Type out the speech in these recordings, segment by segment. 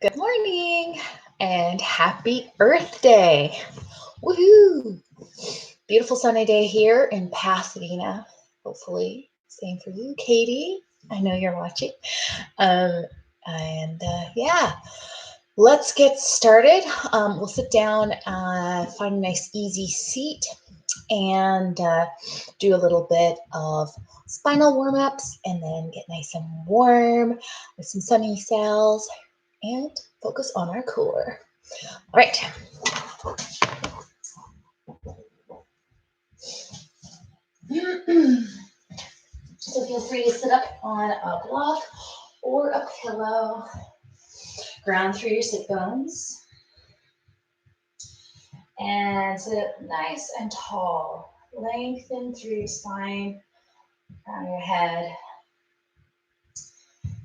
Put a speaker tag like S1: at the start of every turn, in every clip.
S1: Good morning and happy Earth Day. Woohoo! Beautiful sunny day here in Pasadena. Hopefully, same for you, Katie. I know you're watching. Um, and let's get started. We'll sit down, find a nice easy seat, and do a little bit of spinal warm ups and then get nice and warm with some sunny cells and focus on our core. All right. So feel free to sit up on a block or a pillow. Ground through your sit bones. And sit up nice and tall. Lengthen through your spine, crown your head.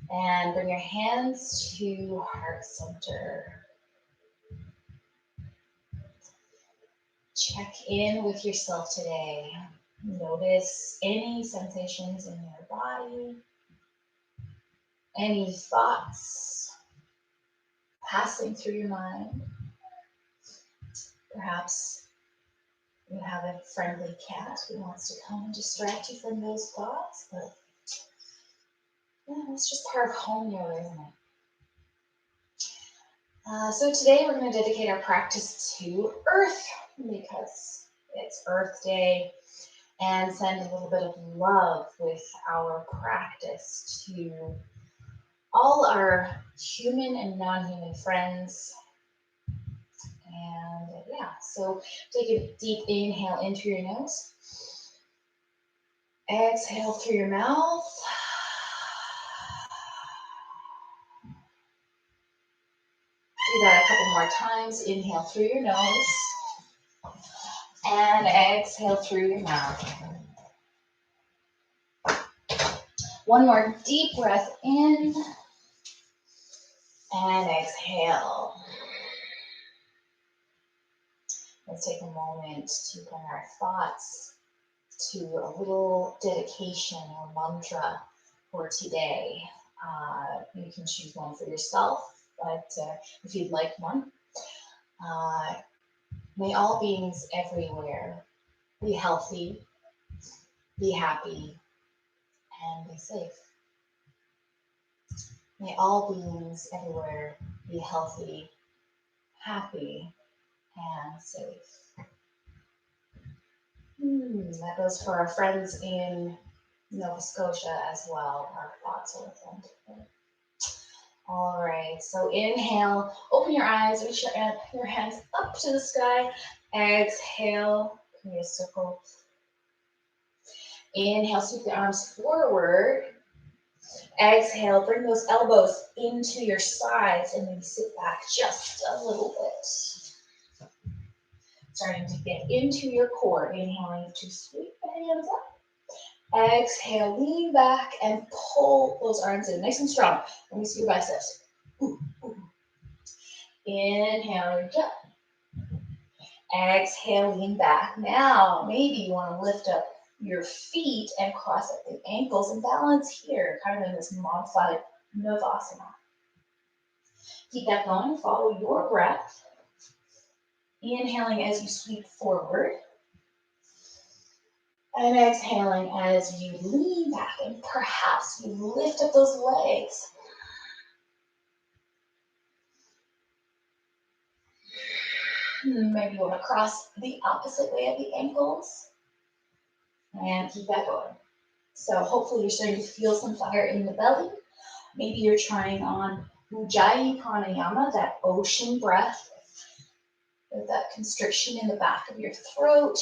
S1: And bring your hands to heart center. Check in with yourself today. Notice any sensations in your body, any thoughts passing through your mind. Perhaps you have a friendly cat who wants to come and distract you from those thoughts, but yeah, it's just part of home yoga, isn't it? So today we're going to dedicate our practice to Earth because it's Earth Day, and send a little bit of love with our practice to all our human and non-human friends. And yeah, so take a deep inhale in through your nose. Exhale through your mouth. Do that a couple more times. Inhale through your nose. And exhale through your mouth. One more deep breath in. And exhale. Let's take a moment to bring our thoughts to a little dedication or mantra for today. You can choose one for yourself, but if you'd like one, may all beings everywhere be healthy, be happy, and be safe. May all beings everywhere be healthy, happy, and safe. That goes for our friends in Nova Scotia as well. Our thoughts are with them today. All right, so inhale, open your eyes, reach your hands up to the sky. Exhale, create a circle. Inhale, sweep the arms forward. Exhale, bring those elbows into your sides and then sit back just a little bit. Starting to get into your core. Inhaling to sweep the hands up. Exhale, lean back and pull those arms in nice and strong. Let me see your biceps. Ooh, ooh. Inhale, reach up. Exhale, lean back. Now, maybe you want to lift up your feet and cross at the ankles and balance here, kind of in this modified Navasana. Keep that going. Follow your breath. Inhaling as you sweep forward. And exhaling as you lean back and perhaps you lift up those legs. Maybe you want to cross the opposite way at the ankles. And keep that going. So hopefully you're starting to feel some fire in the belly. Maybe you're trying on Ujjayi Pranayama, that ocean breath, with that constriction in the back of your throat.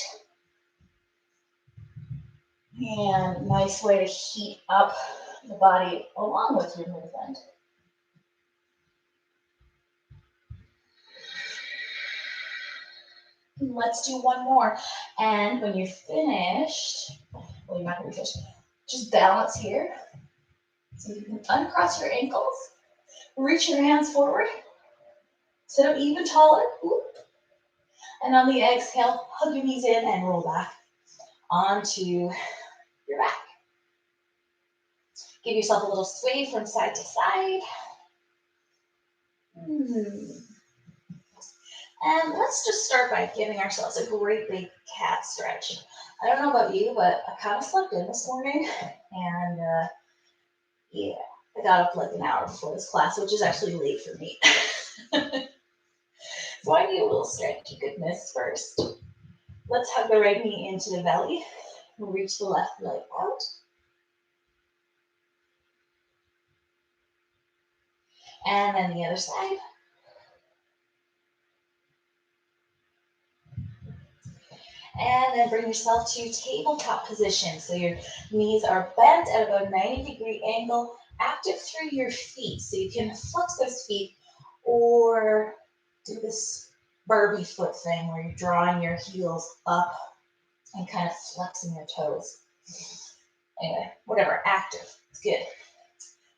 S1: And nice way to heat up the body along with your movement. Let's do one more. And when you're finished, well, you're not going to be finished, just balance here. So you can uncross your ankles, reach your hands forward, sit up even taller. Ooh. And on the exhale, hug your knees in and roll back onto your back. Give yourself a little sway from side to side. And let's just start by giving ourselves a great big cat stretch. I don't know about you, but I kind of slept in this morning, and yeah, I got up like an hour before this class, which is actually late for me. So I need a little stretchy goodness first. Let's hug the right knee into the belly. We'll reach the left leg out. And then the other side. And then bring yourself to tabletop position. So your knees are bent at about a 90-degree angle, active through your feet. So you can flex those feet or do this Barbie foot thing where you're drawing your heels up and kind of flexing your toes. Anyway, whatever, active, it's good.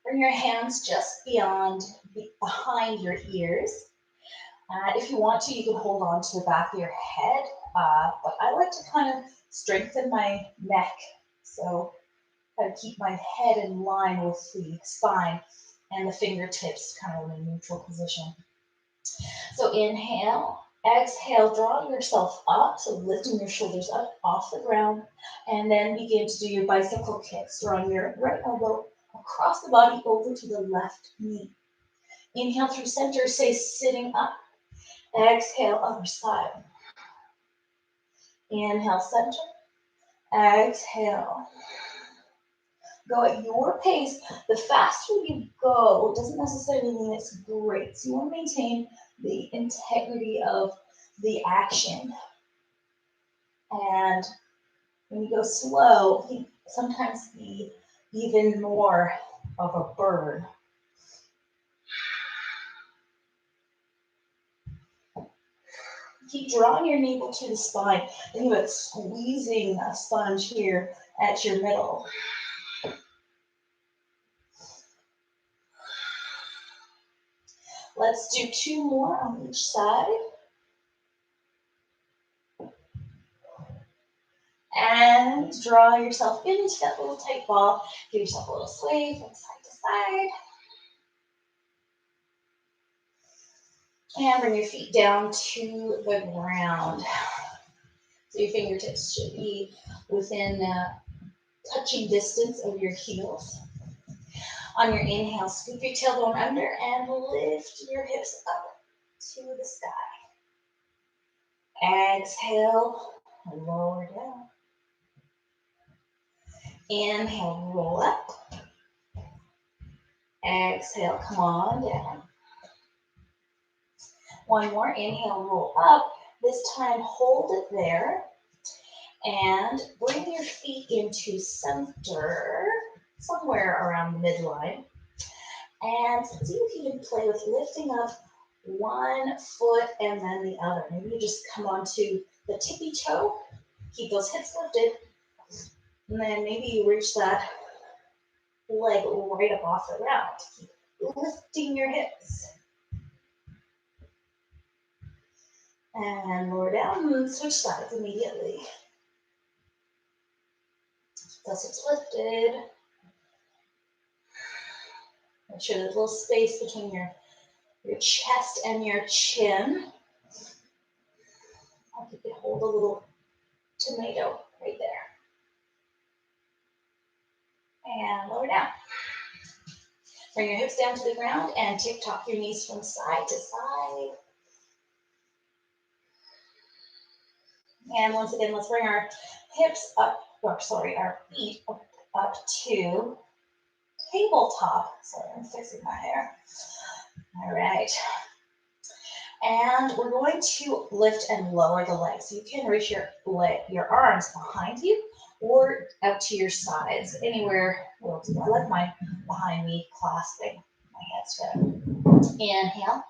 S1: Bring your hands just behind your ears. If you want to, you can hold on to the back of your head, but I like to kind of strengthen my neck, so kind of keep my head in line with the spine and the fingertips kind of in a neutral position. So inhale, exhale, drawing yourself up, so lifting your shoulders up off the ground, and then begin to do your bicycle kicks, drawing your right elbow across the body over to the left knee. Inhale through center, stay sitting up. Exhale, other side. Inhale, center. Exhale. Go at your pace. The faster you go doesn't necessarily mean it's great. So you want to maintain the integrity of the action. And when you go slow, it can sometimes be even more of a burn. Keep drawing your navel to the spine. Think about squeezing a sponge here at your middle. Let's do 2 more on each side. And draw yourself into that little tight ball. Give yourself a little sway from side to side. And bring your feet down to the ground. So your fingertips should be within touching distance of your heels. On your inhale, scoop your tailbone under and lift your hips up to the sky. Exhale, lower down. Inhale, roll up. Exhale, come on down. One more, inhale, roll up. This time, hold it there. And bring your feet into center, somewhere around the midline. And see if you can play with lifting up one foot and then the other. Maybe you just come onto the tippy toe, keep those hips lifted, and then maybe you reach that leg right up off the ground. Keep lifting your hips. And lower down and switch sides immediately. Those hips lifted. Make sure there's a little space between your chest and your chin. I'll keep it, hold a little tomato right there. And lower down. Bring your hips down to the ground and tick-tock your knees from side to side. And once again, let's bring our hips up, our feet up to tabletop. Sorry, I'm fixing my hair. All right. And we're going to lift and lower the legs. So you can reach your arms behind you or out to your sides, anywhere. Well, I like my behind me clasping my hands together. Inhale.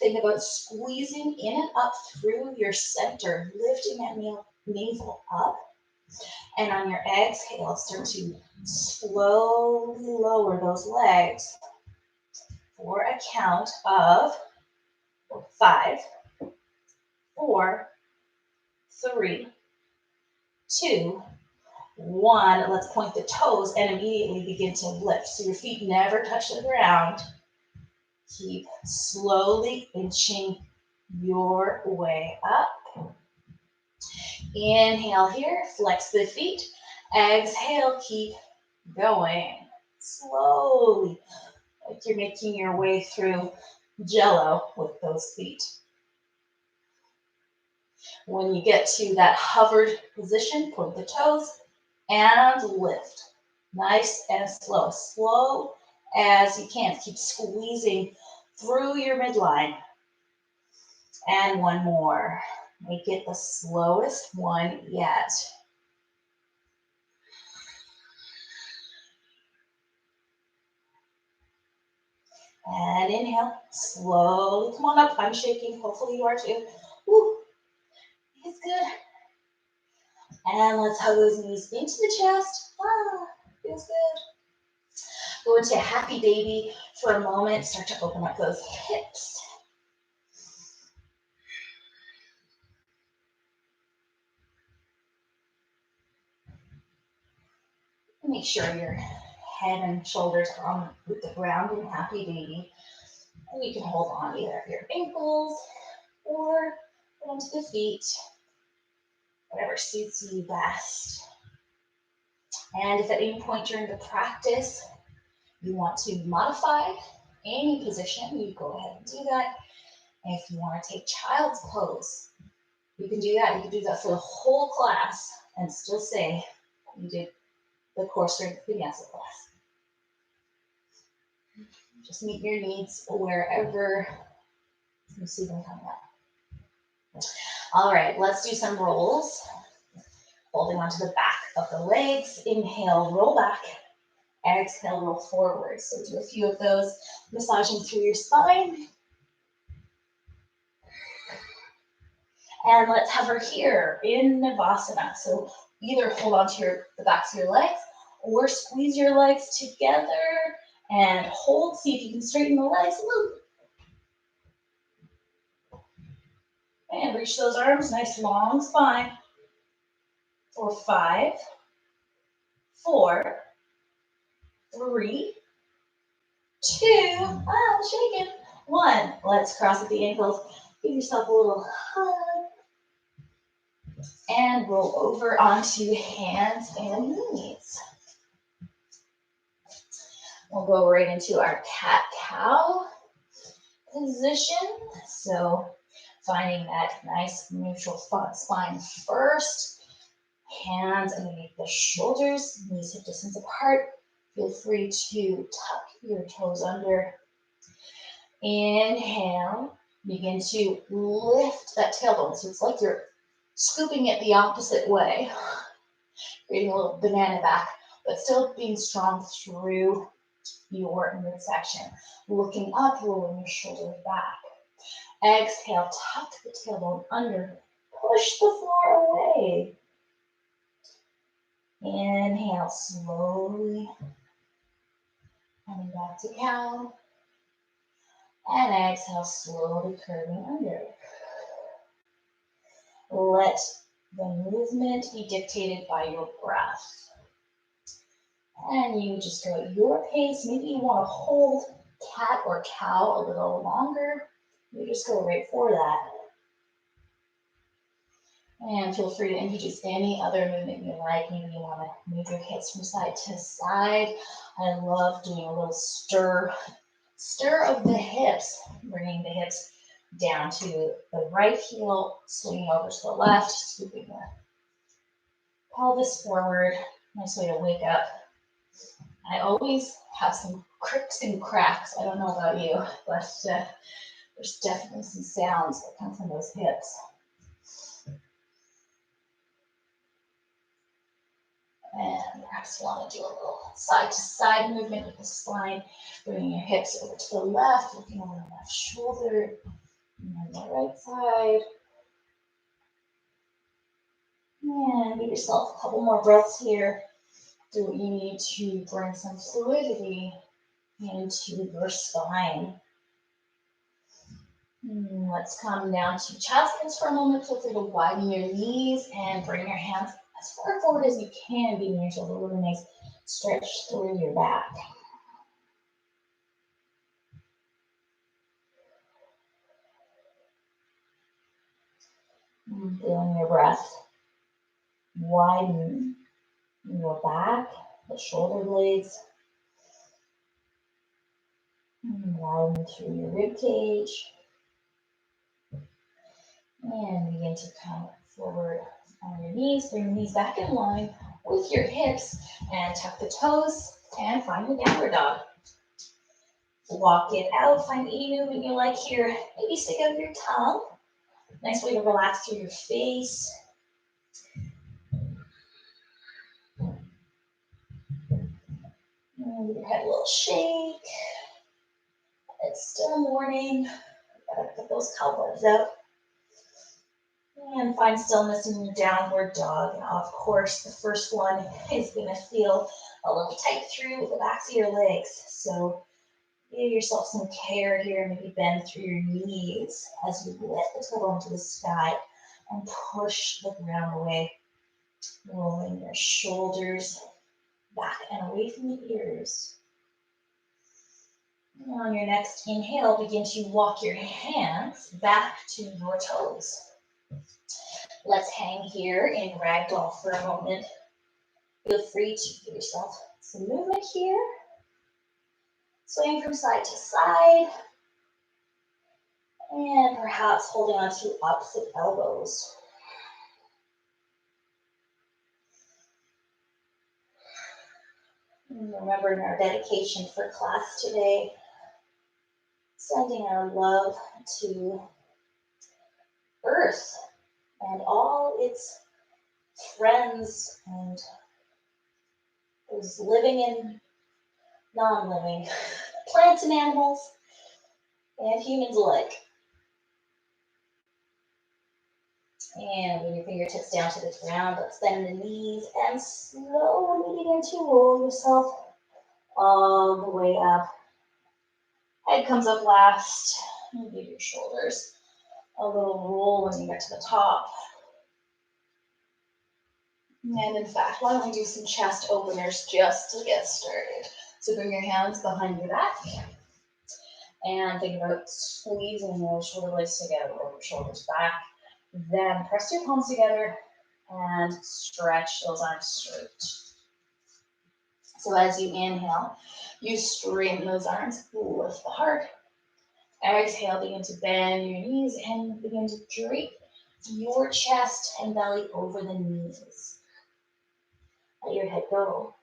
S1: Think about squeezing in and up through your center, lifting that navel up. And on your exhale, start to slowly lower those legs for a count of 5, 4, 3, 2, 1. Let's point the toes and immediately begin to lift. So your feet never touch the ground. Keep slowly inching your way up. Inhale here, flex the feet. Exhale, keep going. Slowly, like you're making your way through Jello with those feet. When you get to that hovered position, point the toes and lift. Nice and slow. Slow as you can. Keep squeezing through your midline. And one more. Make it the slowest one yet. And inhale, slowly come on up. I'm shaking, hopefully you are too. Woo, it's good. And let's hug those knees into the chest. Ah, feels good. Go into happy baby for a moment. Start to open up those hips. Make sure your head and shoulders are on with the ground in happy baby. And you can hold on either of your ankles or onto the feet, whatever suits you best. And if at any point during the practice you want to modify any position, you go ahead and do that. And if you want to take child's pose, you can do that. You can do that for the whole class and still say you did the core strength Vinyasa class. Just meet your needs wherever you see them coming up. All right, let's do some rolls. Holding onto the back of the legs. Inhale, roll back. Exhale, roll forward. So do a few of those, massaging through your spine. And let's hover here in Navasana. So either hold onto the backs of your legs or squeeze your legs together and hold. See if you can straighten the legs. Woo. And reach those arms, nice long spine. For 5, 4, 3, 2, shaking, 1. Let's cross at the ankles. Give yourself a little hug. And roll over onto hands and knees. We'll go right into our cat-cow position. So finding that nice neutral spine first. Hands underneath the shoulders, knees hip distance apart. Feel free to tuck your toes under. Inhale, begin to lift that tailbone. So it's like you're scooping it the opposite way, creating a little banana back, but still being strong through your midsection. Looking up, rolling your shoulders back. Exhale, tuck the tailbone under. Push the floor away. Inhale, slowly coming back to cow. And exhale, slowly curving under. Let the movement be dictated by your breath. And you just go at your pace. Maybe you want to hold cat or cow a little longer. You just go right for that. And feel free to introduce any other movement you like. Maybe you want to move your hips from side to side. I love doing a little stir of the hips, bringing the hips down to the right heel, swinging over to the left, scooping the pelvis forward. Nice way to wake up. I always have some cricks and cracks. I don't know about you, but there's definitely some sounds that come from those hips. And perhaps you want to do a little side-to-side movement with the spine, bringing your hips over to the left, looking over the left shoulder, and the right side. And give yourself a couple more breaths here. Do what you need to bring some fluidity into your spine. Let's come down to child's pose for a moment. Feel free to widen your knees and bring your hands as far forward as you can, giving yourself a really nice stretch through your back. Feeling your breath widen your back, the shoulder blades, widen through your rib cage, and begin to come forward on your knees. Bring the knees back in line with your hips and tuck the toes and find your downward dog. Walk it out, find any movement you like here. Maybe stick out your tongue. Nice way to relax through your face. And give your head a little shake. It's still morning. Gotta put those cobwebs out. And find stillness in your downward dog. And of course, the first one is gonna feel a little tight through the backs of your legs. So give yourself some care here. Maybe bend through your knees as you lift the tailbone into the sky and push the ground away. Rolling your shoulders back and away from the ears. And on your next inhale, begin to walk your hands back to your toes. Let's hang here in ragdoll for a moment. Feel free to give yourself some movement here. Swaying from side to side. And perhaps holding on to opposite elbows. And remembering our dedication for class today, sending our love to Earth and all its friends and those living and non-living, plants and animals, and humans alike. And bring your fingertips down to the ground. Let's bend the knees and slowly begin to roll yourself all the way up. Head comes up last. And give your shoulders a little roll when you get to the top. And in fact, why don't we do some chest openers just to get started? So bring your hands behind your back. And think about squeezing those shoulder blades together, roll your shoulders back. Then press your palms together and stretch those arms straight. So as you inhale, you straighten those arms, lift the heart. Exhale, begin to bend your knees and begin to drape your chest and belly over the knees. Let your head go.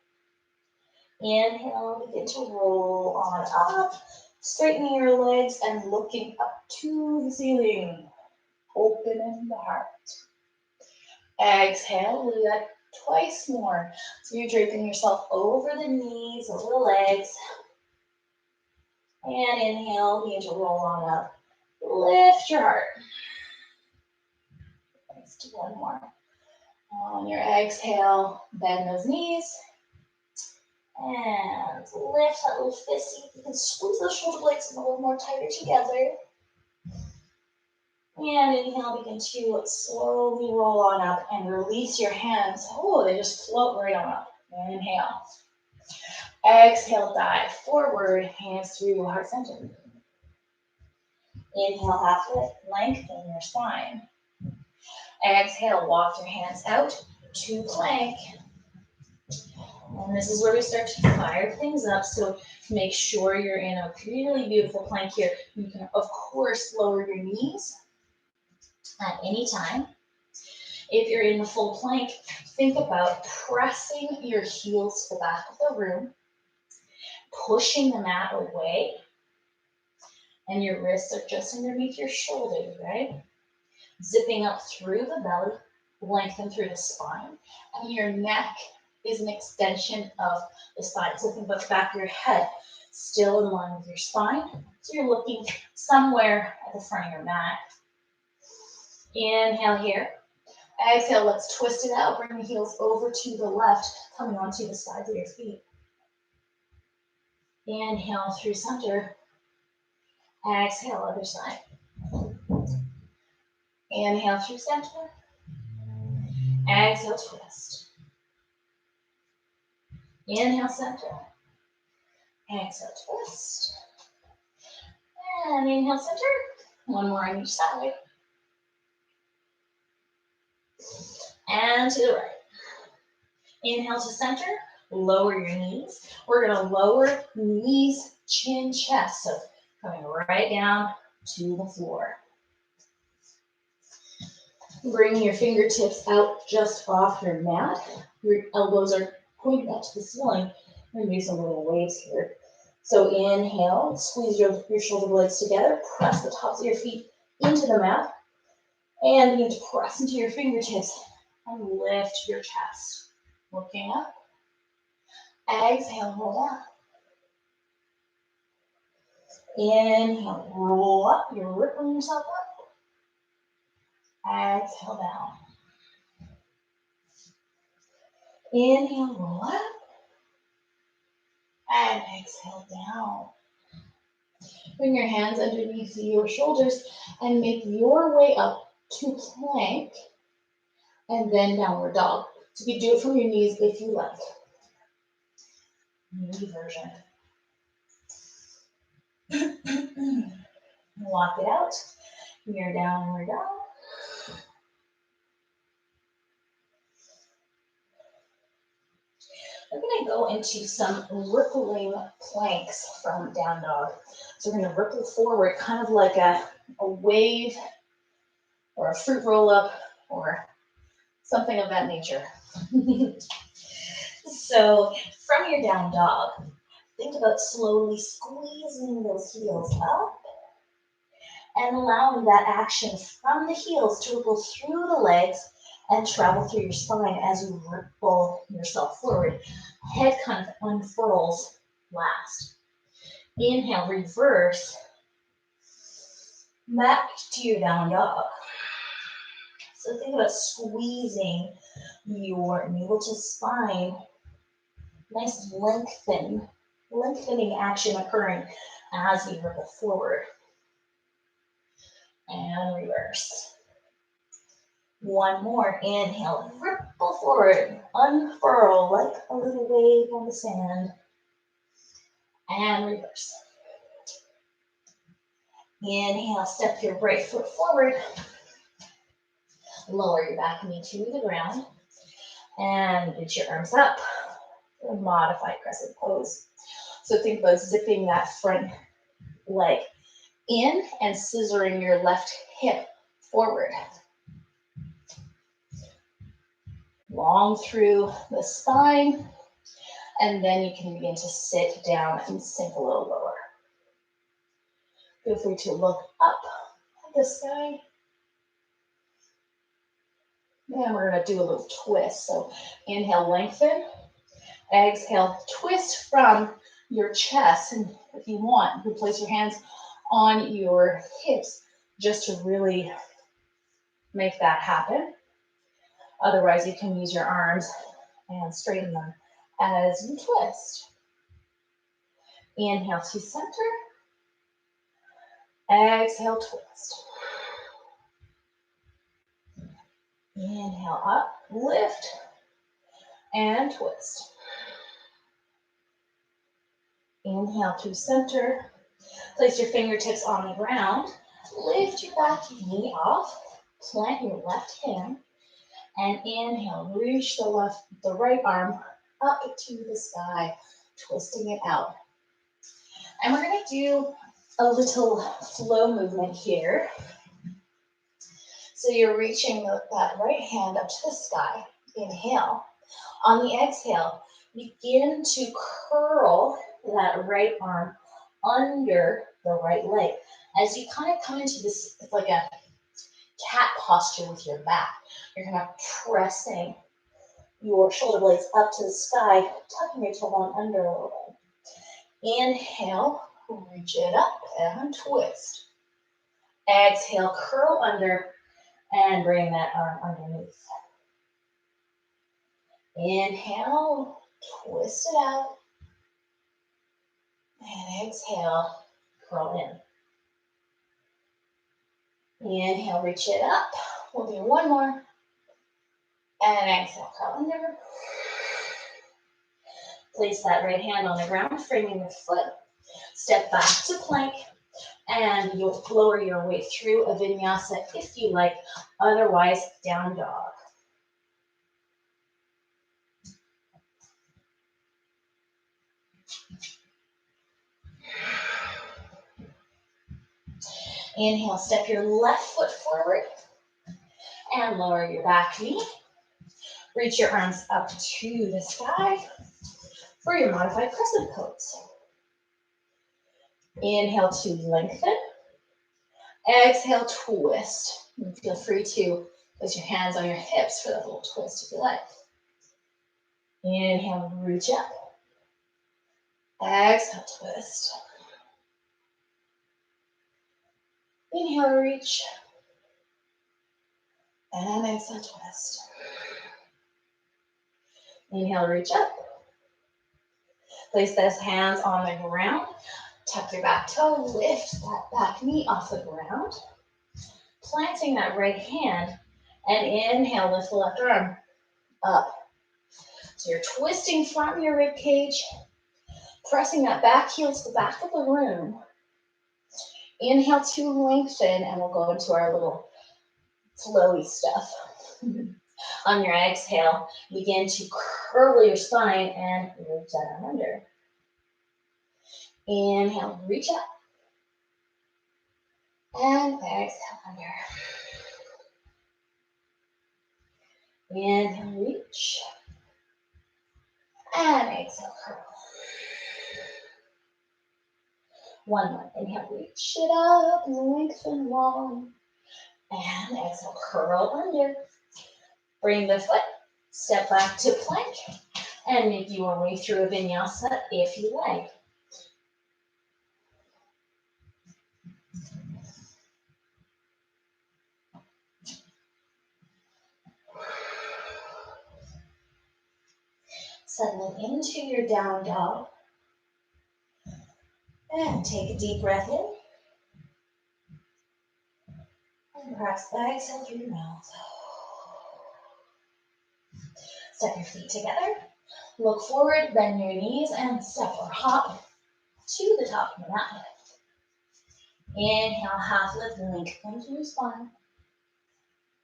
S1: Inhale, begin to roll on up, straightening your legs and looking up to the ceiling. Opening the heart. Exhale, we'll do that twice more. So you're draping yourself over the knees, over the legs. And inhale, begin to roll on up. Lift your heart. Let's do one more. On your exhale, bend those knees. And lift that little fist. See if you can squeeze those shoulder blades a little more tighter together. And inhale, begin to slowly roll on up and release your hands. Oh, they just float right on up. Inhale. Exhale, dive forward, hands through heart center. Inhale, halfway, lengthen your spine. Exhale, walk your hands out to plank. And this is where we start to fire things up. So make sure you're in a really beautiful plank here. You can, of course, lower your knees at any time. If you're in the full plank, think about pressing your heels to the back of the room, pushing the mat away, and your wrists are just underneath your shoulders, right? Zipping up through the belly, lengthen through the spine, and your neck is an extension of the spine. So think about the back of your head, still in line with your spine. So you're looking somewhere at the front of your mat. Inhale here. Exhale, let's twist it out. Bring the heels over to the left, coming onto the sides of your feet. Inhale through center. Exhale, other side. Inhale through center. Exhale, twist. Inhale, center. Exhale, twist. And inhale, center. One more on each side. and to the right. Inhale to center, lower your knees. We're gonna lower knees, chin, chest. So coming right down to the floor. Bring your fingertips out just off your mat. Your elbows are pointing up to the ceiling. I'm gonna do some little waves here. So inhale, squeeze your shoulder blades together, press the tops of your feet into the mat, and begin to press into your fingertips and lift your chest. Looking up. Exhale, roll down. Inhale, roll up. You're rippling yourself up. Exhale, down. Inhale, roll up. And exhale, down. Bring your hands underneath your shoulders and make your way up to plank and then downward dog. So you can do it from your knees if you like. Knee version. Lock it out. Your downward dog. We're going to go into some rippling planks from down dog. So we're going to ripple forward kind of like a wave or a fruit roll up or something of that nature. So from your down dog, think about slowly squeezing those heels up and allowing that action from the heels to ripple through the legs and travel through your spine as you ripple yourself forward. Head kind of unfurls last. Inhale, reverse. Back to your down dog. So think about squeezing your navel to spine. Nice lengthening action occurring as you ripple forward. And reverse. One more. Inhale, ripple forward. Unfurl like a little wave on the sand. And reverse. Inhale, step your right foot forward. Lower your back knee to the ground. And reach your arms up. A modified crescent pose. So think about zipping that front leg in and scissoring your left hip forward. Long through the spine, and then you can begin to sit down and sink a little lower. Feel free to look up at the sky. And we're going to do a little twist. So inhale, lengthen. Exhale, twist from your chest. And if you want, you can place your hands on your hips just to really make that happen. Otherwise, you can use your arms and straighten them as you twist. Inhale to center. Exhale, twist. Inhale up, lift, and twist. Inhale to center. Place your fingertips on the ground. Lift your back knee off. Plant your left hand. And inhale, reach the right arm up to the sky, twisting it out. And we're going to do a little flow movement here. So you're reaching that right hand up to the sky. Inhale. On the exhale, begin to curl that right arm under the right leg. As you kind of come into this, it's like a cat posture with your back. You're kind of pressing your shoulder blades up to the sky, tucking your tailbone under a little bit. Inhale, reach it up and twist. Exhale, curl under and bring that arm underneath. Inhale, twist it out. And exhale, curl in. Inhale, reach it up. We'll do one more. And exhale, curl under. Place that right hand on the ground, framing the foot. Step back to plank. And you'll lower your way through a vinyasa if you like. Otherwise, down dog. Inhale, step your left foot forward and lower your back knee. Reach your arms up to the sky for your modified crescent pose. Inhale to lengthen. Exhale, twist. And feel free to place your hands on your hips for that little twist if you like. Inhale, reach up. Exhale, twist. Inhale, reach. And exhale, twist. Inhale, reach up. Place those hands on the ground. Tuck your back toe, lift that back knee off the ground. Planting that right hand, and inhale, lift the left arm up. So you're twisting from your rib cage, pressing that back heel to the back of the room. Inhale to lengthen, and we'll go into our little flowy stuff. On your exhale, begin to curl your spine and reach that arm under. Inhale, reach up. And exhale, under. Inhale, reach. And exhale, curl. One more. Inhale, reach it up, lengthen long. And exhale, curl under. Bring the foot, step back to plank, and make your way through a vinyasa if you like. Settling into your down dog. And take a deep breath in. And perhaps exhale through your mouth. Step your feet together. Look forward, bend your knees, and step or hop to the top of the mat. Inhale, half lift, lengthen through your spine.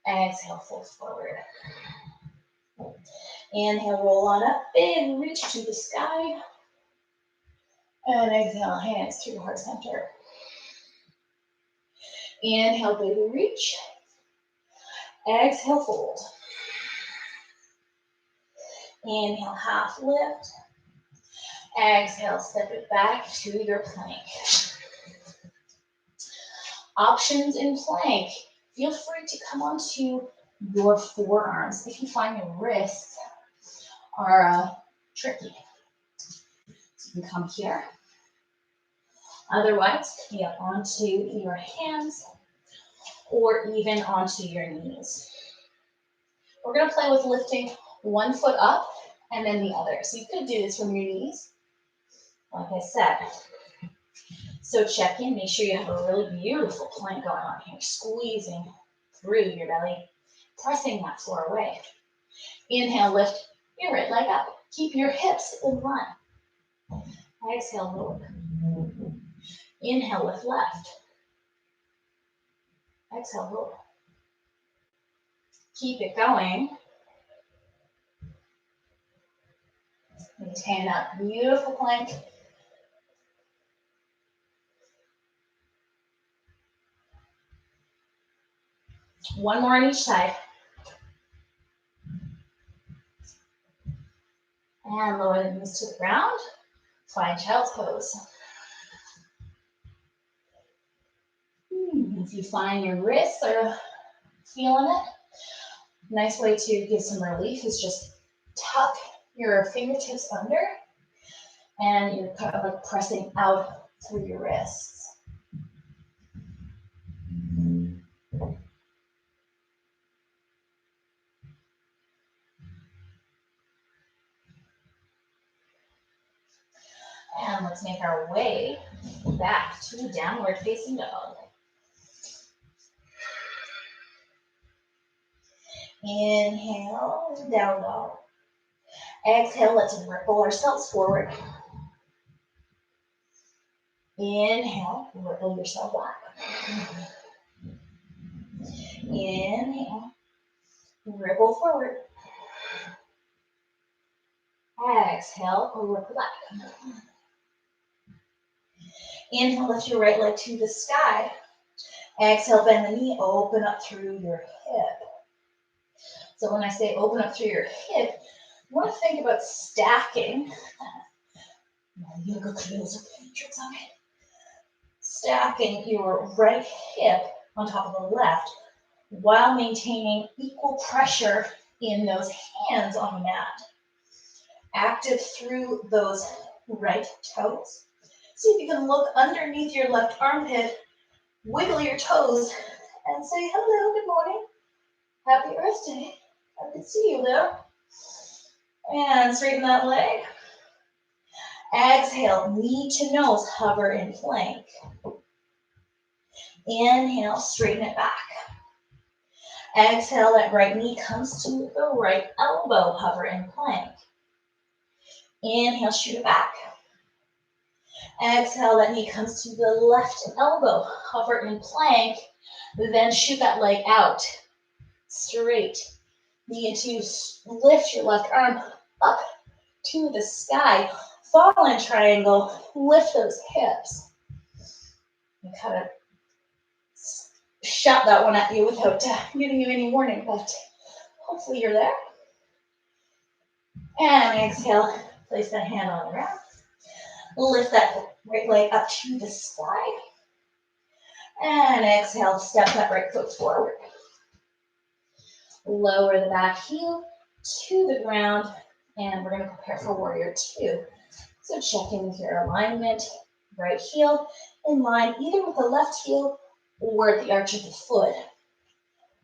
S1: Exhale, fold forward. Inhale, roll on up, big reach to the sky. And exhale, hands through heart center. Inhale, baby reach. Exhale, fold. Inhale, half lift. Exhale, step it back to your plank. Options in plank. Feel free to come onto your forearms if you find your wrists are tricky. So you can come here. Otherwise, be up onto your hands or even onto your knees. We're going to play with lifting one foot up and then the other. So you could do this from your knees, like I said. So check in, make sure you have a really beautiful plank going on here, squeezing through your belly, pressing that floor away. Inhale, lift your right leg up. Keep your hips in line. Exhale, lower. Inhale, lift left. Exhale, lower. Keep it going. Maintain that beautiful plank. One more on each side. And lower the knees to the ground. Find child's pose. If you find your wrists are feeling it, nice way to give some relief is just tuck your fingertips under and you're kind of like pressing out through your wrists. And let's make our way back to downward facing dog. Inhale, down dog. Exhale, let's ripple ourselves forward. Inhale, ripple yourself back. Inhale, ripple forward. Exhale, ripple back. Inhale, lift your right leg to the sky. Exhale, bend the knee, open up through your hip. So when I say open up through your hip, you want to think about stacking. Yoga clothes are patrons on it. Stacking your right hip on top of the left while maintaining equal pressure in those hands on the mat. Active through those right toes. See if you can look underneath your left armpit, wiggle your toes, and say, hello, good morning. Happy Earth Day. I can see you there. And straighten that leg. Exhale, knee to nose, hover in plank. Inhale, straighten it back. Exhale, that right knee comes to the right elbow, hover in plank. Inhale, shoot it back. Exhale, that knee comes to the left elbow, hover in plank, then shoot that leg out, straight. Need to lift your left arm up to the sky, fall in triangle, lift those hips. You kind of shot that one at you without giving you any warning, but hopefully you're there. And exhale, place that hand on the ground. Lift that right leg up to the sky. And exhale, step that right foot forward. Lower the back heel to the ground, and we're going to prepare for warrior two. So check in with your alignment. Right heel in line either with the left heel or at the arch of the foot.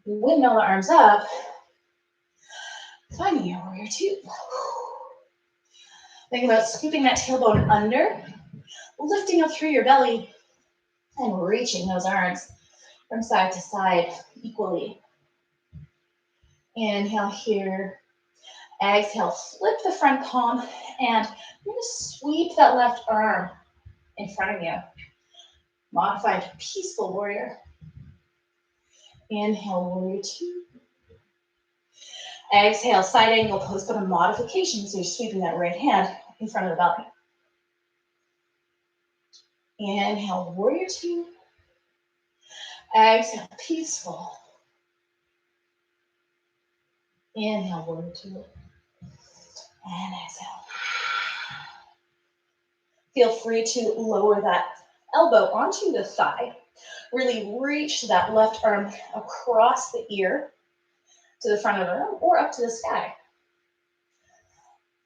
S1: Windmill the arms up. Finding your warrior two. Think about scooping that tailbone under, lifting up through your belly, and reaching those arms from side to side equally. Inhale here. Exhale, flip the front palm, and you're going to sweep that left arm in front of you. Modified peaceful warrior. Inhale, warrior two. Exhale, side angle pose, but a modification, so you're sweeping that right hand in front of the belly. Inhale, warrior two. Exhale, peaceful. Inhale, warrior two. And exhale. Feel free to lower that elbow onto the thigh. Really reach that left arm across the ear to the front of the room or up to the sky.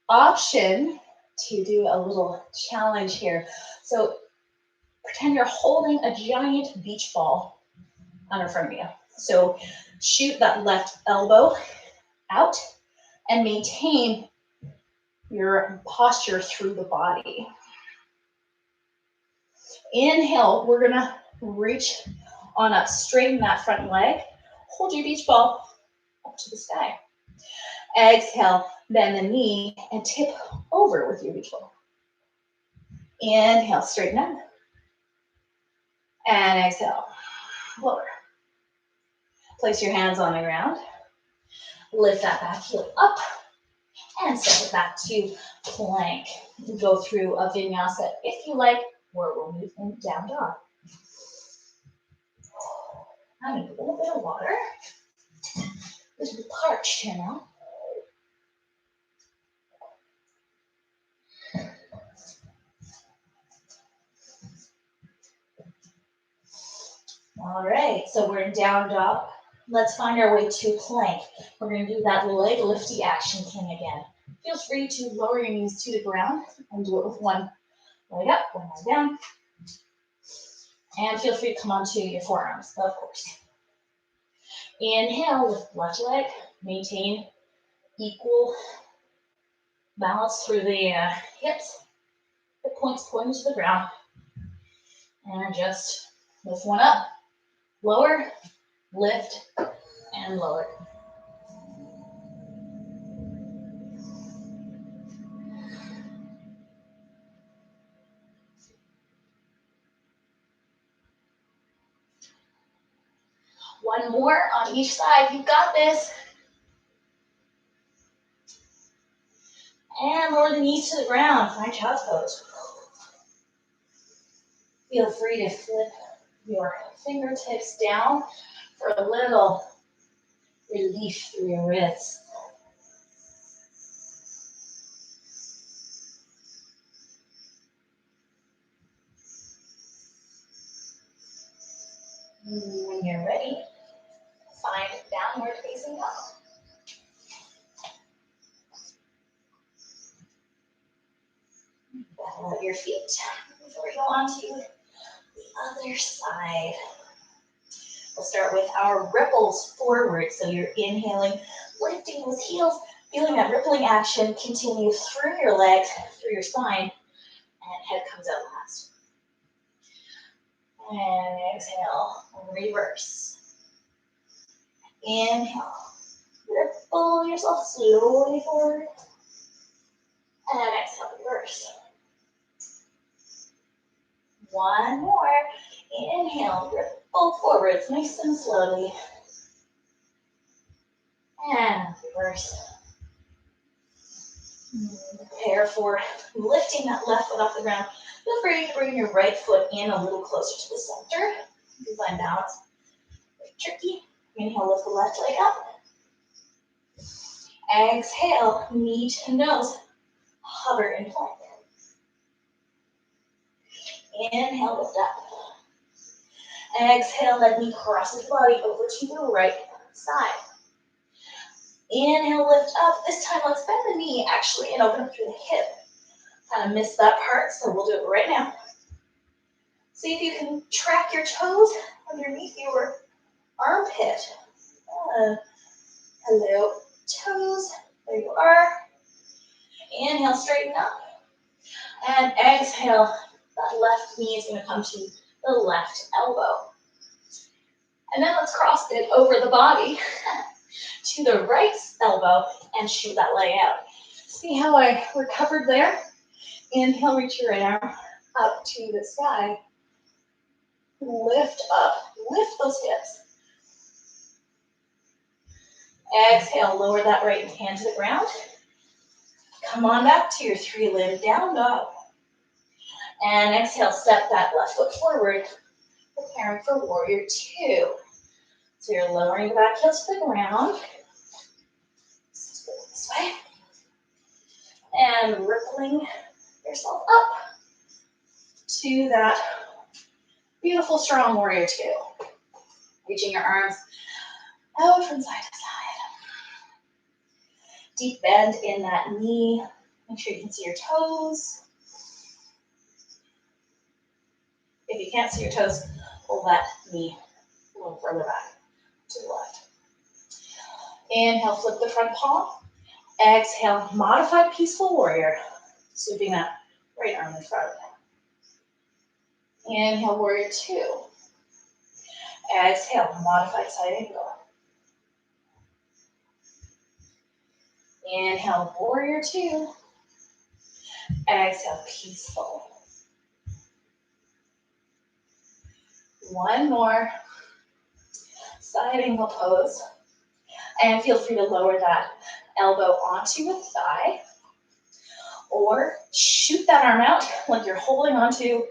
S1: Option to do a little challenge here. So pretend you're holding a giant beach ball in front of you. So shoot that left elbow out and maintain your posture through the body. Inhale, we're gonna reach on up, straighten that front leg, hold your beach ball up to the sky. Exhale, bend the knee and tip over with your beach ball. Inhale, straighten up. And exhale, lower. Place your hands on the ground. Lift that back heel up and step it back to plank. Go through a vinyasa if you like, or we'll move in down dog. I need a little bit of water. This is parched here now. All right, so we're in down dog. Let's find our way to plank. We're going to do that leg lifty action king again. Feel free to lower your knees to the ground and do it with one leg up, one leg down. And feel free to come onto your forearms, of course. Inhale, lift left leg, maintain equal balance through the hips. The points pointing to the ground. And just lift one up, lower, lift, and lower. One more on each side. You got this. And lower the knees to the ground. Find child's pose. Feel free to flip your fingertips down for a little relief through your wrists. When you're ready, find downward facing dog. Battle out your feet before we go on to the other side. We'll start with our ripples forward. So you're inhaling, lifting those heels, feeling that rippling action continue through your legs, through your spine, and head comes out last. And exhale, reverse. Inhale, ripple yourself slowly forward. And exhale, reverse. One more. Inhale, ripple forwards, nice and slowly. And reverse. Prepare for lifting that left foot off the ground. Feel free to bring your right foot in a little closer to the center. You can find balance. Very tricky. Inhale, lift the left leg up. Exhale, knee to nose. Hover in plank. Inhale, lift up. Exhale, that knee crosses the body over to the right side. Inhale, lift up. This time, let's bend the knee actually and open up through the hip. Kind of missed that part, so we'll do it right now. See if you can track your toes underneath your armpit. Hello, toes. There you are. Inhale, straighten up. And exhale, that left knee is going to come to the left elbow. And then let's cross it over the body to the right elbow and shoot that leg out. See how I recovered there? Inhale, reach your right arm up to the sky. Lift up, lift those hips. Exhale, lower that right hand to the ground. Come on back to your three-limb down dog. And exhale, step that left foot forward, preparing for warrior two. So you're lowering the back heel to the ground. This way. And rippling yourself up to that beautiful, strong warrior two. Reaching your arms out from side to side. Deep bend in that knee. Make sure you can see your toes. If you can't see your toes, pull that knee a little further back to the left. Inhale, flip the front palm. Exhale, modified peaceful warrior. Sweeping that right arm in front. Inhale, warrior two. Exhale, modified side angle. Inhale, warrior two. Exhale, peaceful. One more. Side angle pose. And feel free to lower that elbow onto a thigh. Or shoot that arm out like you're holding onto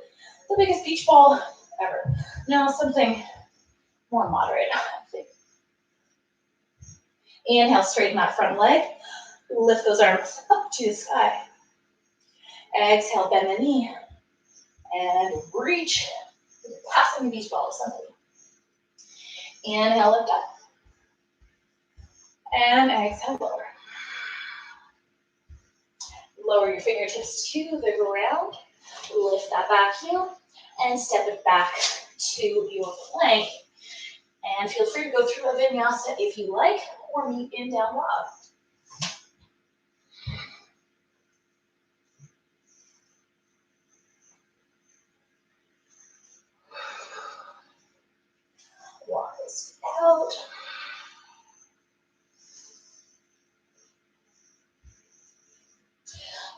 S1: the biggest beach ball ever. No, something more moderate. Inhale, straighten that front leg. Lift those arms up to the sky. Exhale, bend the knee. And reach. Passing the beach ball to somebody. Inhale, lift up. And exhale, lower. Lower your fingertips to the ground. Lift that back heel. And step it back to your plank. And feel free to go through a vinyasa if you like, or meet in down dog. Walk this out.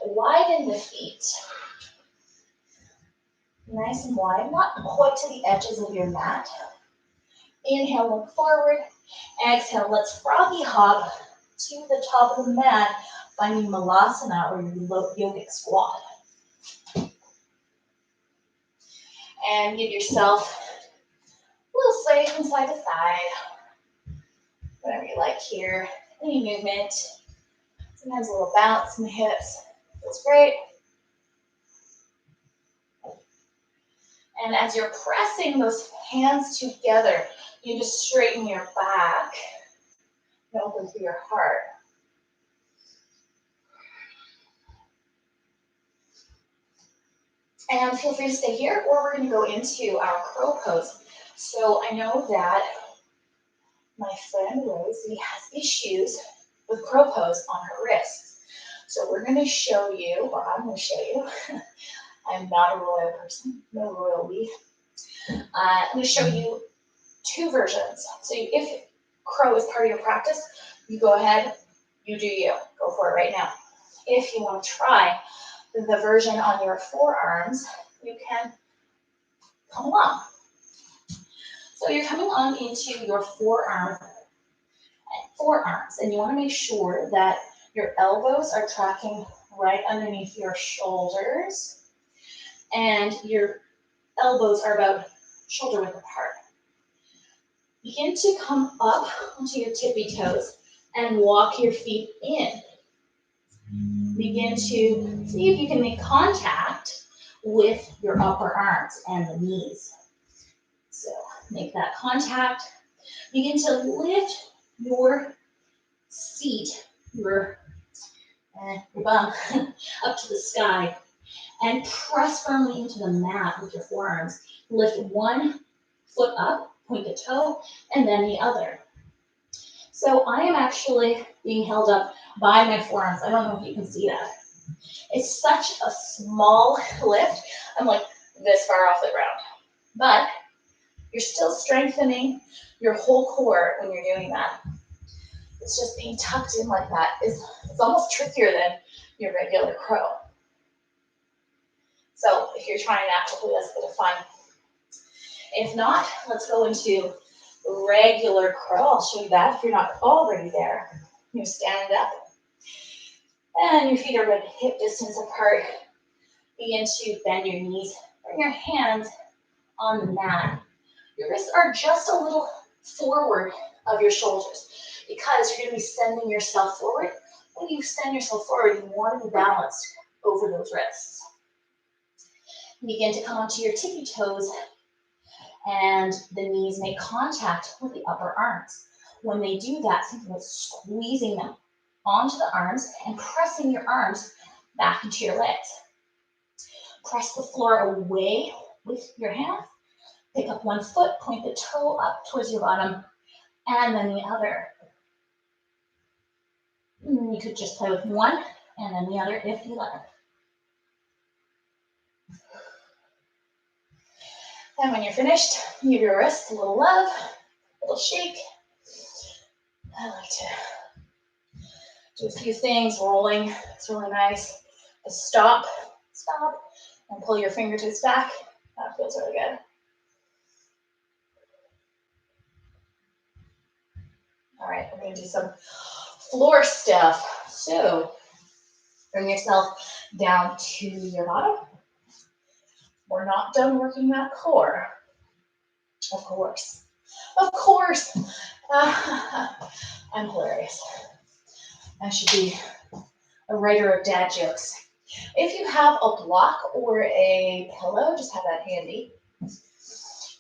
S1: Widen the feet. Nice and wide, not quite to the edges of your mat. Inhale, look forward. Exhale, let's froggy hop to the top of the mat, finding malasana or your yogic squat. And give yourself sway from side to side. Whatever you like here. Any movement. Sometimes a little bounce in the hips. Feels great. And as you're pressing those hands together, you just straighten your back and open through your heart. And feel free to stay here, or we're going to go into our crow pose. So I know that my friend Rosie has issues with crow pose on her wrists. So we're going to show you, or I'm going to show you. I'm not a royal person, no royalty. I'm going to show you two versions. So if crow is part of your practice, you go ahead, you do you. Go for it right now. If you want to try the version on your forearms, you can come along. So you're coming on into your forearms, and you want to make sure that your elbows are tracking right underneath your shoulders, and your elbows are about shoulder width apart. Begin to come up onto your tippy toes and walk your feet in. Begin to see if you can make contact with your upper arms and the knees. So make that contact. Begin to lift your seat, your bum up to the sky, and press firmly into the mat with your forearms. Lift one foot up, point the toe, and then the other. So I am actually being held up by my forearms. I don't know if you can see that. It's such a small lift. I'm like this far off the ground. But you're still strengthening your whole core when you're doing that. It's just being tucked in like that. It's almost trickier than your regular crow. So if you're trying that, hopefully that's a bit of fun. If not, let's go into regular crow. I'll show you that if you're not already there. You stand up. And your feet are about hip distance apart. Begin to bend your knees. Bring your hands on the mat. Your wrists are just a little forward of your shoulders because you're going to be sending yourself forward. When you send yourself forward, you want to be balanced over those wrists. Begin to come onto your tippy toes, and the knees make contact with the upper arms. When they do that, think about squeezing them onto the arms and pressing your arms back into your legs. Press the floor away with your hands. Pick up one foot, point the toe up towards your bottom, and then the other. You could just play with one and then the other if you like. And when you're finished, give your wrists a little love, a little shake. I like to do a few things, rolling. It's really nice. Just stop, and pull your fingertips back. That feels really good. All right, we're going to do some floor stuff. So bring yourself down to your bottom. We're not done working that core. Of course. Of course. I'm hilarious. I should be a writer of dad jokes. If you have a block or a pillow, just have that handy.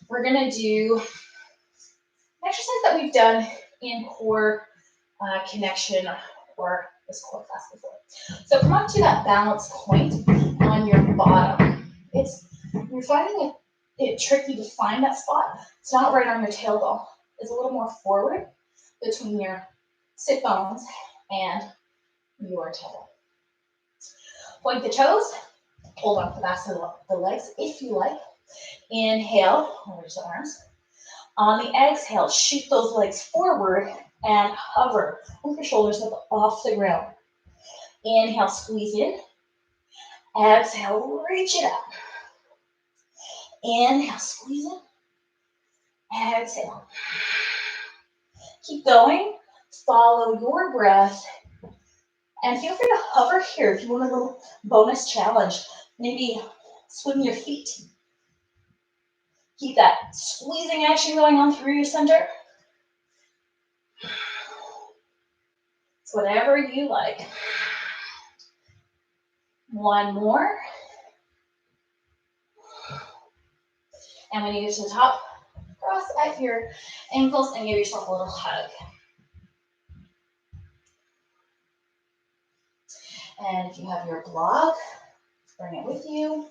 S1: We're going to do an exercise that we've done in core connection or this core class before. So come up to that balance point on your bottom. You're finding it tricky to find that spot. It's not right on your tailbone. It's a little more forward between your sit bones and your tailbone. Point the toes. Hold on to the backs of the legs if you like. Inhale, reach the arms. On the exhale, shoot those legs forward and hover with your shoulders up off the ground. Inhale, squeeze in. Exhale, reach it up. Inhale, squeeze in. Exhale. Keep going. Follow your breath. And feel free to hover here if you want a little bonus challenge. Maybe swim your feet. Keep that squeezing action going on through your center. It's whatever you like. One more. And when you get to the top, cross at your ankles and give yourself a little hug. And if you have your block, bring it with you.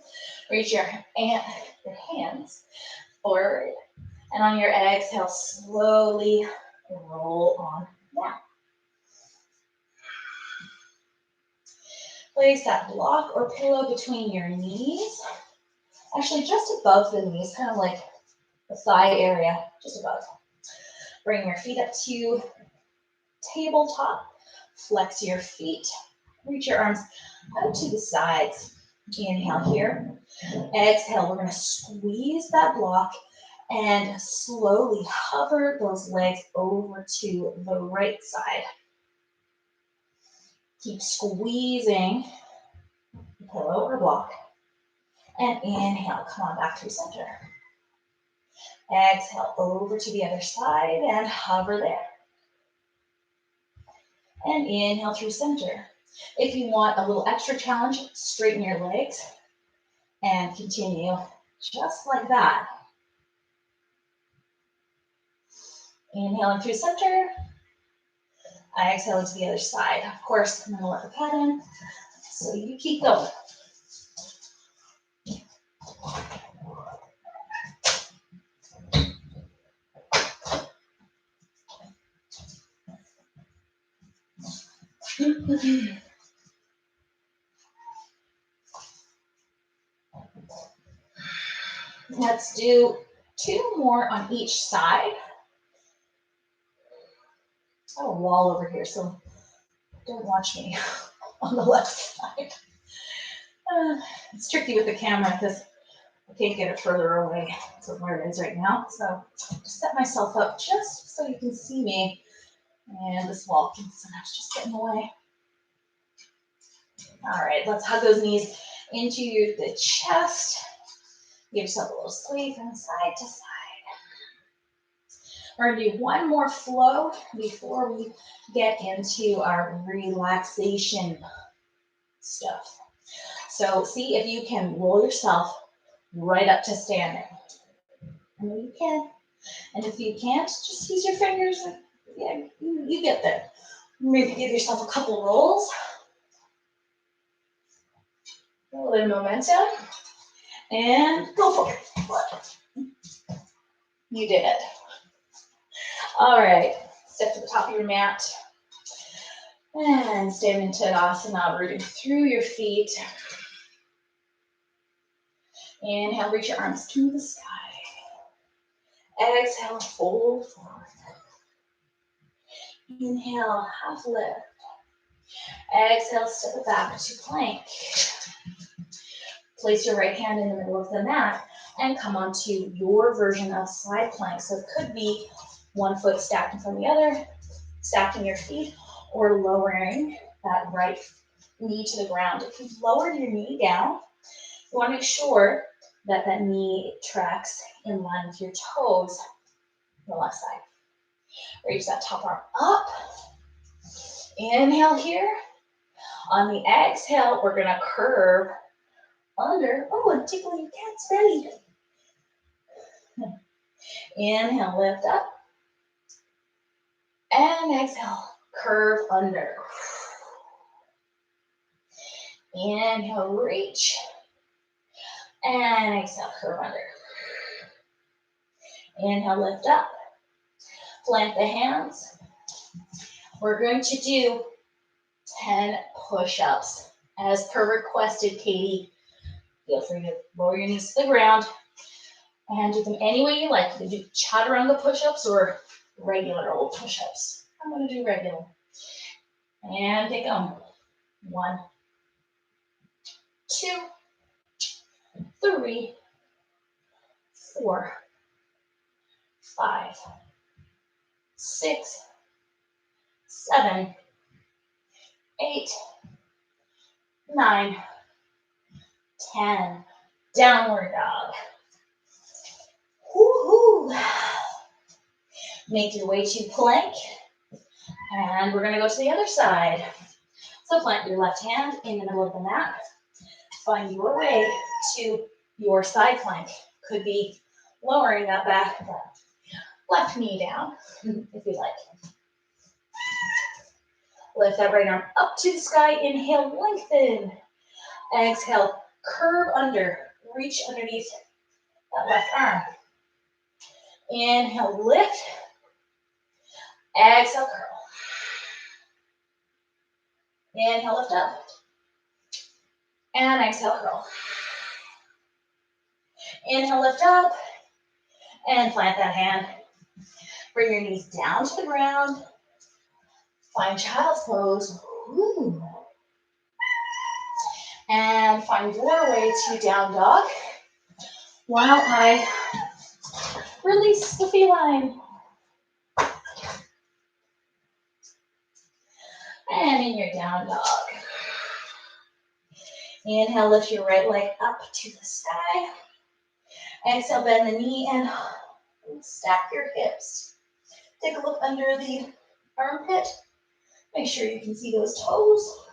S1: Reach your hands forward. And on your exhale, slowly roll on down. Place that block or pillow between your knees. Actually, just above the knees, kind of like the thigh area, just above. Bring your feet up to tabletop. Flex your feet. Reach your arms out to the sides. Inhale here. Exhale, we're going to squeeze that block and slowly hover those legs over to the right side. Keep squeezing the pillow or block. And inhale, come on back through center. Exhale, over to the other side and hover there. And inhale through center. If you want a little extra challenge, straighten your legs and continue just like that. Inhaling through center. I exhale to the other side. Of course, I'm going to let the pad in, so you keep going. Let's do 2 more on each side. I have a wall over here, so don't watch me on the left side. It's tricky with the camera because I can't get it further away from where it is right now. So just set myself up just so you can see me. And this wall can sometimes just get in the way. All right, let's hug those knees into the chest. Give yourself a little sway from side to side. We're going to do one more flow before we get into our relaxation stuff. So see if you can roll yourself right up to standing. I know you can. And if you can't, just use your fingers. Yeah, you get there. Maybe give yourself a couple rolls. A little bit of momentum. And go for it. You did it. All right. Step to the top of your mat. And stand in Tadasana, rooting through your feet. Inhale, reach your arms to the sky. Exhale, fold forward. Inhale, half lift. Exhale, step it back to plank. Place your right hand in the middle of the mat and come onto your version of side plank. So it could be one foot stacked in front of the other, stacking your feet, or lowering that right knee to the ground. If you've lowered your knee down, you want to make sure that that knee tracks in line with your toes on the left side. Reach that top arm up. Inhale here. On the exhale, we're going to curve under. Oh, and tickle your cat's belly. Inhale, lift up. And exhale, curve under. Inhale, reach. And exhale, curve under. Inhale, lift up. Plant the hands. We're going to do 10 push-ups. As per requested, Katie, feel free to lower your knees to the ground and do them any way you like. You can do chaturanga push-ups or regular old push-ups. I'm going to do regular. And take them. 1, 2, 3, 4, 5, 6, 7, 8, 9, 10. Downward dog. Make your way to plank. And we're going to go to the other side. So plant your left hand in the middle of the mat. Find your way to your side plank. Could be lowering that back, left knee down, if you like. Lift that right arm up to the sky. Inhale, lengthen. Exhale, curve under. Reach underneath that left arm. Inhale, lift. Exhale, curl. Inhale, lift up. And exhale, curl. Inhale, lift up. And plant that hand. Bring your knees down to the ground. Find child's pose. Woo. And find your way to down dog while I release the feline. And in your down dog. Inhale, lift your right leg up to the sky. Exhale, bend the knee and stack your hips. Take a look under the armpit. Make sure you can see those toes.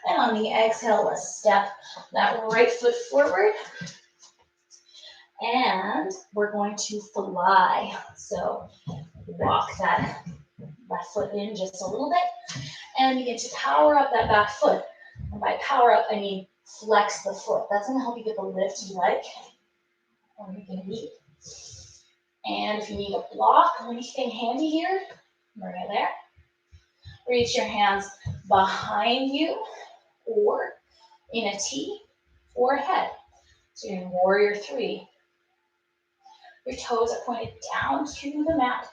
S1: And on the exhale, let's step that right foot forward. And we're going to fly. So walk that left foot in just a little bit and begin to power up that back foot. And by power up, I mean flex the foot. That's going to help you get the lift you like or you can need. And if you need a block or anything handy here, bring it there. Reach your hands behind you or in a T or head. So you're in warrior three. Your toes are pointed down to the mat.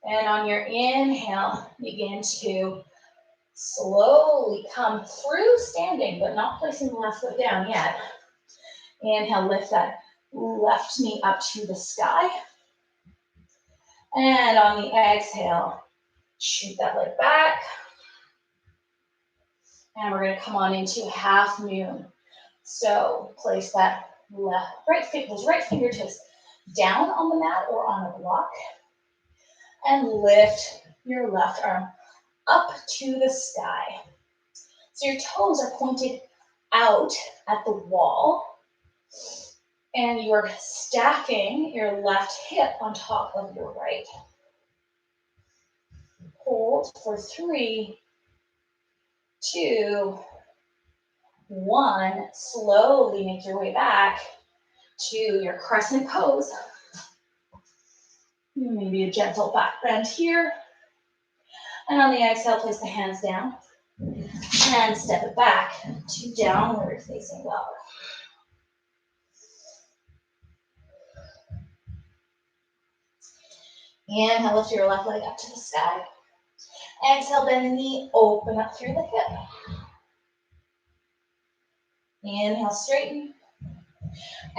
S1: And on your inhale, begin to slowly come through standing, but not placing the left foot down yet. Inhale, lift that left knee up to the sky. And on the exhale, shoot that leg back. And we're going to come on into half moon. So place that right fingertips down on the mat or on a block. And lift your left arm up to the sky. So your toes are pointed out at the wall. And you're stacking your left hip on top of your right. Hold for 3, 2, 1. Slowly make your way back to your crescent pose. Maybe a gentle back bend here. And on the exhale, place the hands down. And step it back to downward facing dog. Inhale, lift your left leg up to the sky. Exhale, bend the knee, open up through the hip. Inhale, straighten.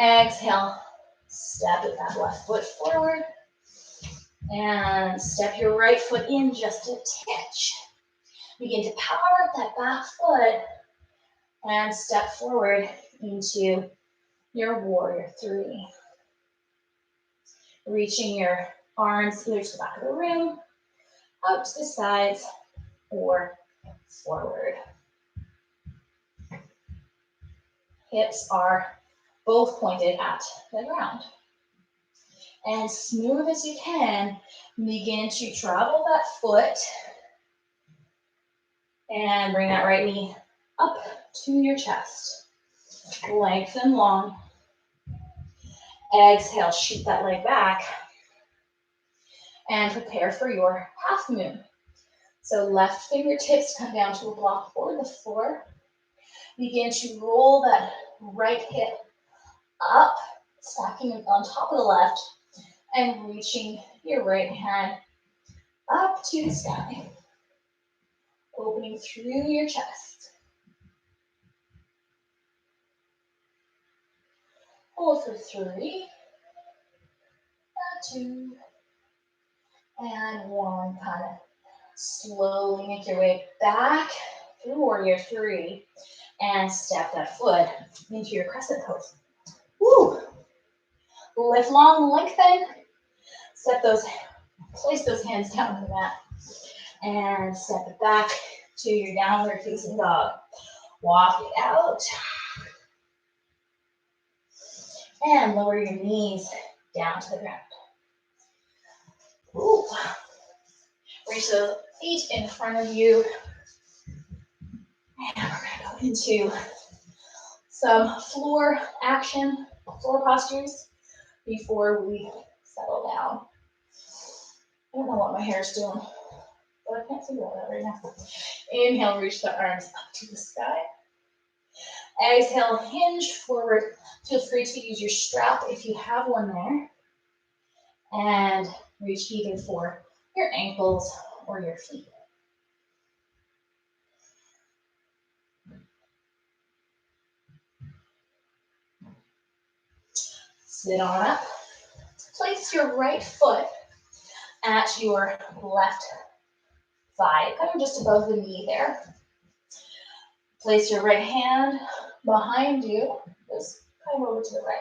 S1: Exhale, step that left foot forward. And step your right foot in just a titch. Begin to power up that back foot. And step forward into your warrior three. Reaching your arms either to the back of the room, out to the sides, or forward. Hips are both pointed at the ground. And smooth as you can, begin to travel that foot and bring that right knee up to your chest. Lengthen long. Exhale, shoot that leg back. And prepare for your half moon. So left fingertips come down to a block or the floor. Begin to roll that right hip up, stacking it on top of the left, and reaching your right hand up to the sky. Opening through your chest. Hold for 3, 2, and 1. Kind of slowly make your way back through warrior three and step that foot into your crescent pose. Woo! Lift long, lengthen. Place those hands down on the mat and step it back to your downward facing dog. Walk it out and lower your knees down to the ground. Ooh. Reach the feet in front of you. And we're going to go into some floor action, floor postures before we settle down. I don't know what my hair is doing, but I can't figure it out right now. Inhale, reach the arms up to the sky. Exhale, hinge forward. Feel free to use your strap if you have one there. And reach either for your ankles or your feet. Sit on up. Place your right foot at your left thigh, kind of just above the knee there. Place your right hand behind you, just kind of over to the right.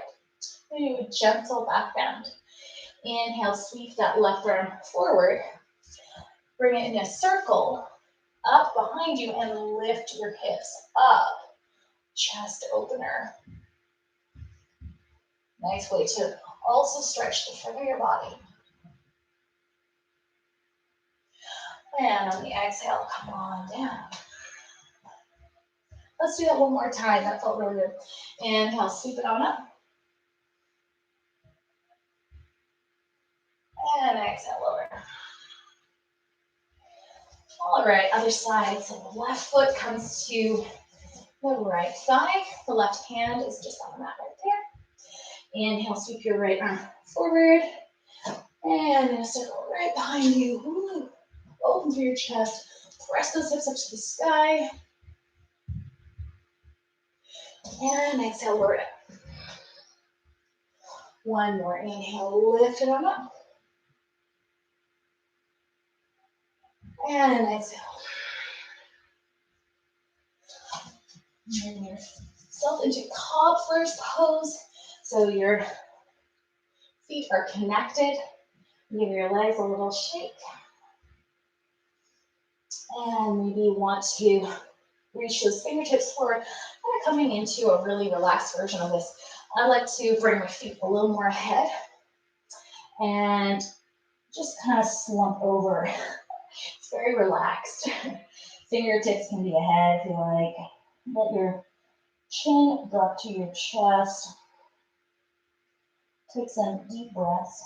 S1: Do a gentle back bend. Inhale, sweep that left arm forward. Bring it in a circle up behind you and lift your hips up. Chest opener. Nice way to also stretch the front of your body. And on the exhale, come on down. Let's do that one more time. That felt really good. Inhale, sweep it on up. And exhale, lower. All right, other side. So the left foot comes to the right thigh. The left hand is just on the mat right there. Inhale, sweep your right arm forward. And in a circle right behind you. Ooh. Open through your chest. Press those hips up to the sky. And exhale, lower it. One more inhale, lift it on up. And exhale. Bring yourself into cobbler's pose. So your feet are connected. Give your legs a little shake. And maybe you want to reach those fingertips forward. Kind of coming into a really relaxed version of this. I like to bring my feet a little more ahead and just kind of slump over. It's very relaxed. Fingertips can be ahead if you like. Let your chin go up to your chest. Take some deep breaths.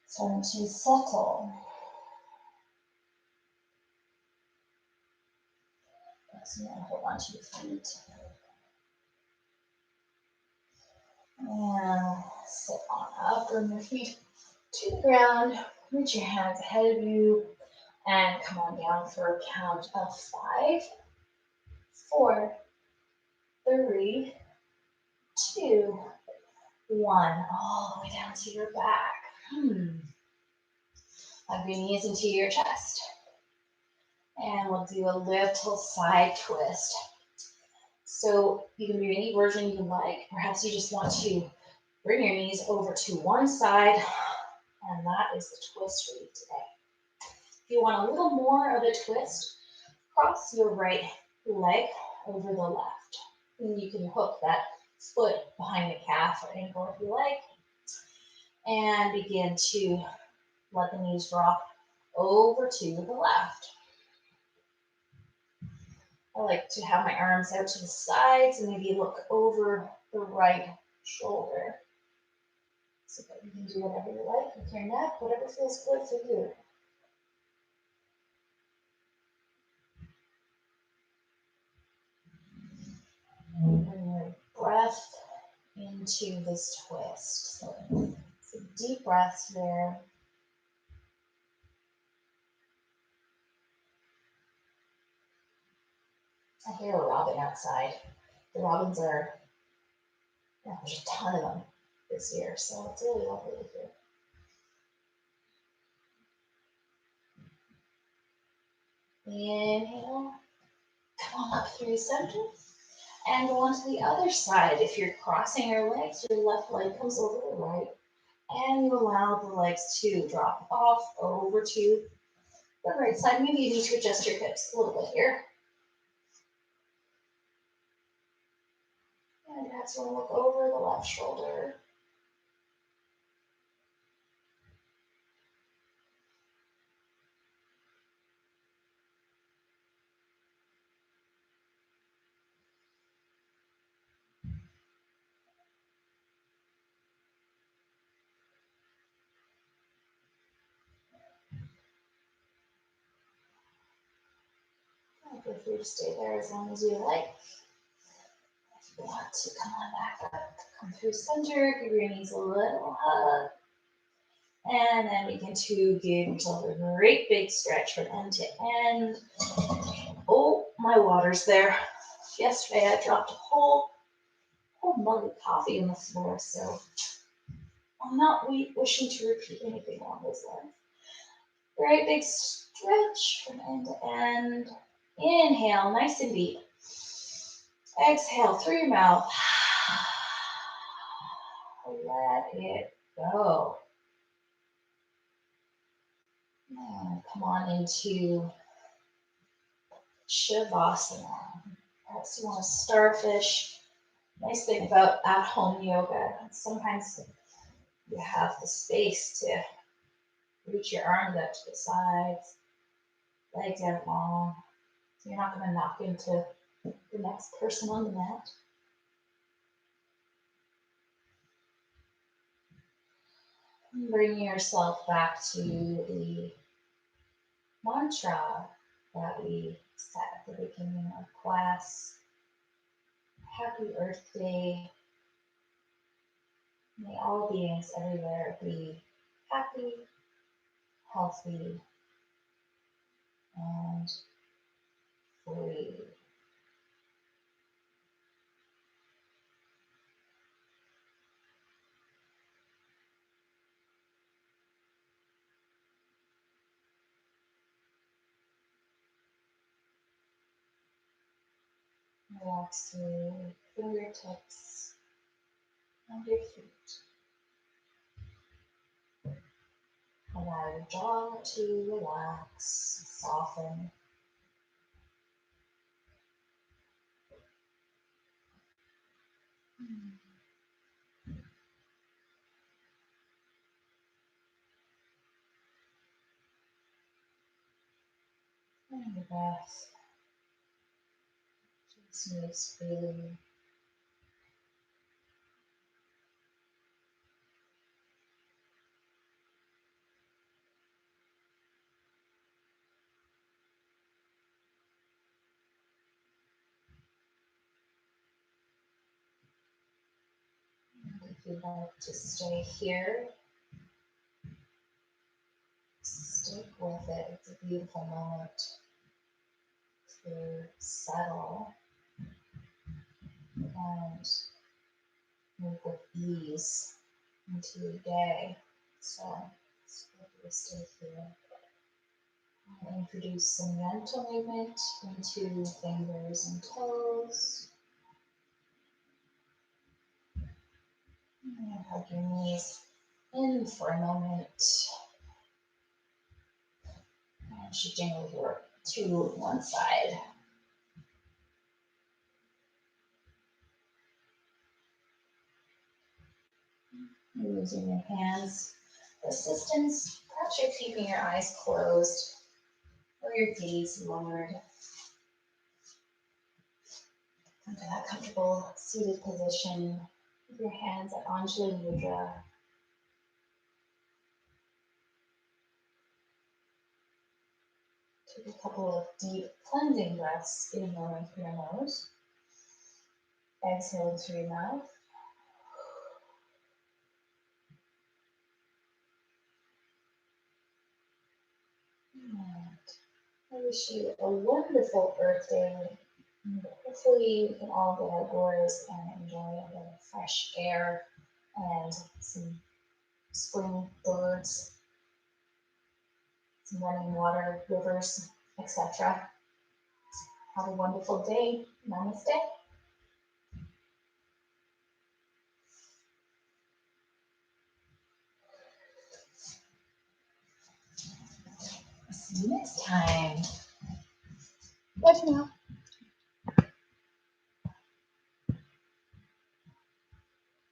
S1: Starting to settle. So now hold on to your feet. And sit on up. Bring your feet to the ground. Reach your hands ahead of you. And come on down for a count of 5, 4, 3, 2, 1. All the way down to your back. Hug your knees into your chest. And we'll do a little side twist. So you can do any version you like. Perhaps you just want to bring your knees over to one side. And that is the twist for you today. If you want a little more of a twist, cross your right leg over the left. And you can hook that foot behind the calf or ankle if you like. And begin to let the knees drop over to the left. I like to have my arms out to the sides and maybe look over the right shoulder. So that you can do whatever you like with your neck, whatever feels good for you. Bring your breath into this twist. So deep breaths there. I hear a robin outside. The robins are, there's a ton of them this year, so it's really lovely to hear. Inhale, come on up through center. And go on to the other side. If you're crossing your legs, your left leg comes over the right. And you allow the legs to drop off over to the right side. Maybe you need to adjust your hips a little bit here. And perhaps you want to look over the left shoulder. Feel free to stay there as long as you like. If you want to come on back up, come through center, give your knees a little hug. And then begin to give yourself a great big stretch from end to end. Oh, my water's there. Yesterday I dropped a whole mug of coffee on the floor, so I'm not wishing to repeat anything along those lines. Great big stretch from end to end. Inhale, nice and deep. Exhale through your mouth. Let it go. And come on into Shavasana. Perhaps you want a starfish. Nice thing about at-home yoga, sometimes you have the space to reach your arms up to the sides, legs out long. So you're not going to knock into the next person on the mat. Bring yourself back to the mantra that we said at the beginning of class. Happy Earth Day. May all beings everywhere be happy, healthy, and free. Relax your fingertips and your feet. Allow your jaw to relax, soften. And your breath just moves freely. And if you'd like to stay here, stick with it. It's a beautiful moment to settle and move with ease into your day. So it's good to stay here. I'll introduce some mental movement into fingers and toes. And hug your knees in for a moment. And shifting over to one side. Using your hands for assistance. Perhaps you're keeping your eyes closed or your gaze lowered. Come to that comfortable seated position with your hands at Anjali Mudra. Take a couple of deep cleansing breaths, inhaling through your nose, exhaling through your mouth. And I wish you a wonderful Earth Day. And hopefully we can all get outdoors and enjoy a bit of fresh air and some spring birds, some running water, rivers, etc. Have a wonderful day. Namaste. See you next time. Bye for now.